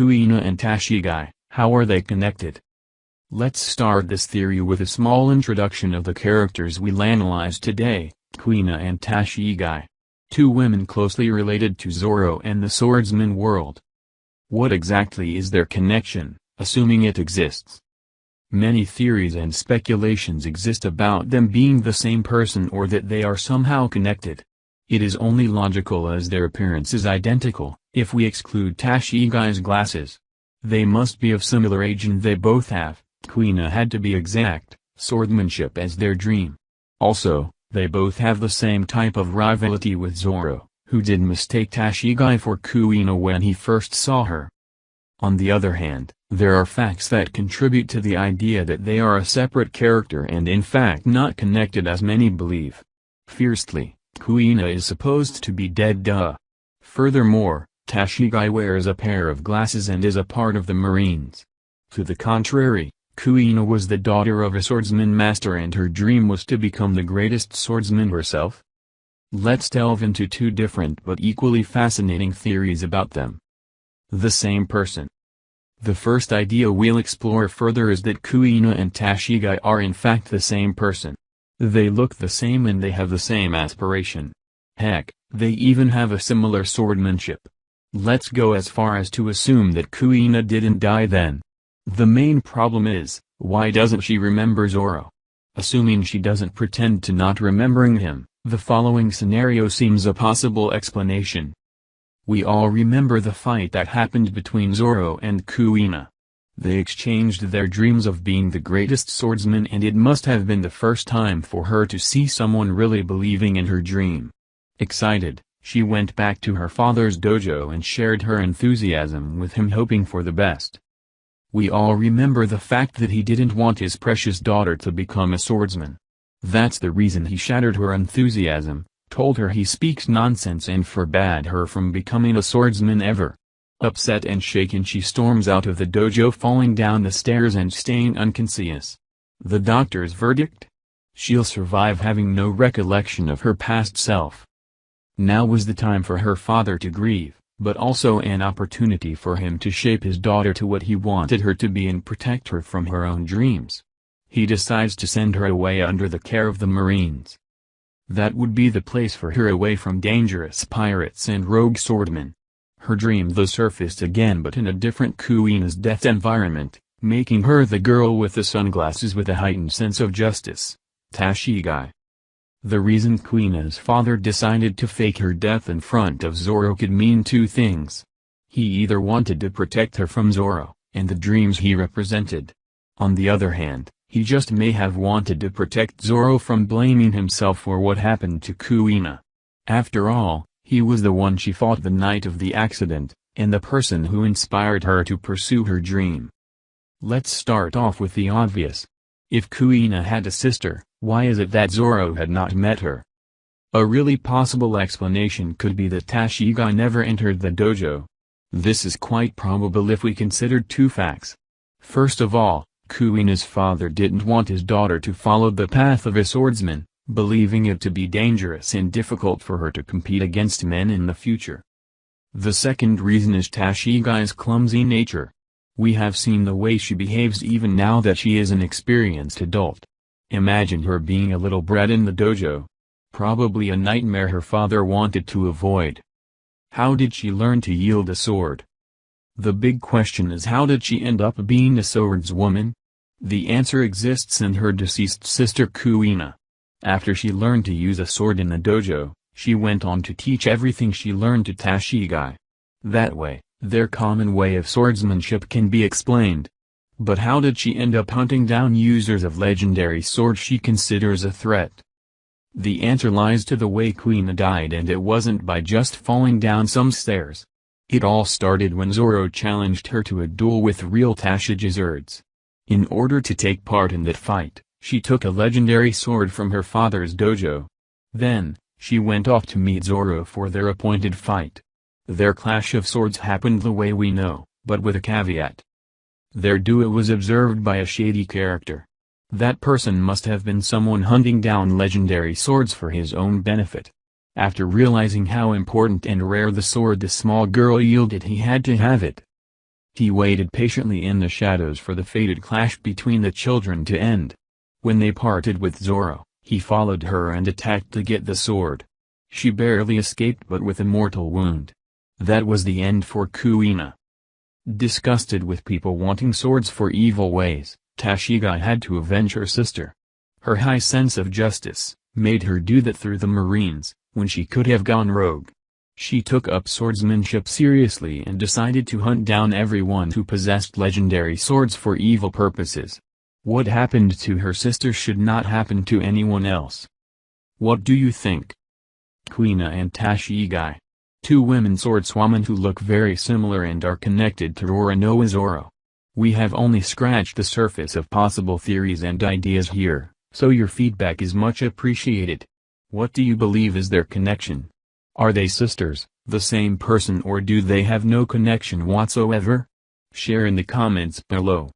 Kuina and Tashigi, how are they connected? Let's start this theory with a small introduction of the characters we'll analyze today, Kuina and Tashigi. Two women closely related to Zoro and the swordsman world. What exactly is their connection, assuming it exists? Many theories and speculations exist about them being the same person or that they are somehow connected. It is only logical as their appearance is identical, if we exclude Tashigi's glasses. They must be of similar age and they both have, Kuina had to be exact, swordsmanship as their dream. Also, they both have the same type of rivalry with Zoro, who did mistake Tashigi for Kuina when he first saw her. On the other hand, there are facts that contribute to the idea that they are a separate character and in fact not connected as many believe. Firstly, Kuina is supposed to be dead. Furthermore, Tashigi wears a pair of glasses and is a part of the Marines. To the contrary, Kuina was the daughter of a swordsman master and her dream was to become the greatest swordsman herself. Let's delve into two different but equally fascinating theories about them. The same person. The first idea we'll explore further is that Kuina and Tashigi are in fact the same person. They look the same and they have the same aspiration. Heck, they even have a similar swordsmanship. Let's go as far as to assume that Kuina didn't die then. The main problem is, why doesn't she remember Zoro? Assuming she doesn't pretend to not remembering him, the following scenario seems a possible explanation. We all remember the fight that happened between Zoro and Kuina. They exchanged their dreams of being the greatest swordsman and it must have been the first time for her to see someone really believing in her dream. Excited, she went back to her father's dojo and shared her enthusiasm with him hoping for the best. We all remember the fact that he didn't want his precious daughter to become a swordsman. That's the reason he shattered her enthusiasm, told her he speaks nonsense and forbade her from becoming a swordsman ever. Upset and shaken she storms out of the dojo falling down the stairs and staying unconscious. The doctor's verdict? She'll survive having no recollection of her past self. Now was the time for her father to grieve, but also an opportunity for him to shape his daughter to what he wanted her to be and protect her from her own dreams. He decides to send her away under the care of the Marines. That would be the place for her away from dangerous pirates and rogue swordmen. Her dream though surfaced again but in a different Kuina's death environment, making her the girl with the sunglasses with a heightened sense of justice, Tashigi. The reason Kuina's father decided to fake her death in front of Zoro could mean two things. He either wanted to protect her from Zoro, and the dreams he represented. On the other hand, he just may have wanted to protect Zoro from blaming himself for what happened to Kuina. After all, he was the one she fought the night of the accident, and the person who inspired her to pursue her dream. Let's start off with the obvious. If Kuina had a sister, why is it that Zoro had not met her? A really possible explanation could be that Tashigi never entered the dojo. This is quite probable if we considered two facts. First of all, Kuina's father didn't want his daughter to follow the path of a swordsman, believing it to be dangerous and difficult for her to compete against men in the future. The second reason is Tashigi's clumsy nature. We have seen the way she behaves even now that she is an experienced adult. Imagine her being a little brat in the dojo. Probably a nightmare her father wanted to avoid. How did she learn to wield a sword? The big question is, how did she end up being a swordswoman? The answer exists in her deceased sister Kuina. After she learned to use a sword in the dojo, she went on to teach everything she learned to Tashigi. That way, their common way of swordsmanship can be explained. But how did she end up hunting down users of legendary swords she considers a threat? The answer lies to the way Kuina died, and it wasn't by just falling down some stairs. It all started when Zoro challenged her to a duel with real Tashigi's swords. In order to take part in that fight, she took a legendary sword from her father's dojo. Then, she went off to meet Zoro for their appointed fight. Their clash of swords happened the way we know, but with a caveat. Their duel was observed by a shady character. That person must have been someone hunting down legendary swords for his own benefit. After realizing how important and rare the sword the small girl yielded, he had to have it. He waited patiently in the shadows for the fated clash between the children to end. When they parted with Zoro, he followed her and attacked to get the sword. She barely escaped but with a mortal wound. That was the end for Kuina. Disgusted with people wanting swords for evil ways, Tashigi had to avenge her sister. Her high sense of justice made her do that through the Marines, when she could have gone rogue. She took up swordsmanship seriously and decided to hunt down everyone who possessed legendary swords for evil purposes. What happened to her sister should not happen to anyone else. What do you think? Kuina and Tashigi. Two women swordswomen who look very similar and are connected to Roronoa Zoro. We have only scratched the surface of possible theories and ideas here, so your feedback is much appreciated. What do you believe is their connection? Are they sisters, the same person, or do they have no connection whatsoever? Share in the comments below.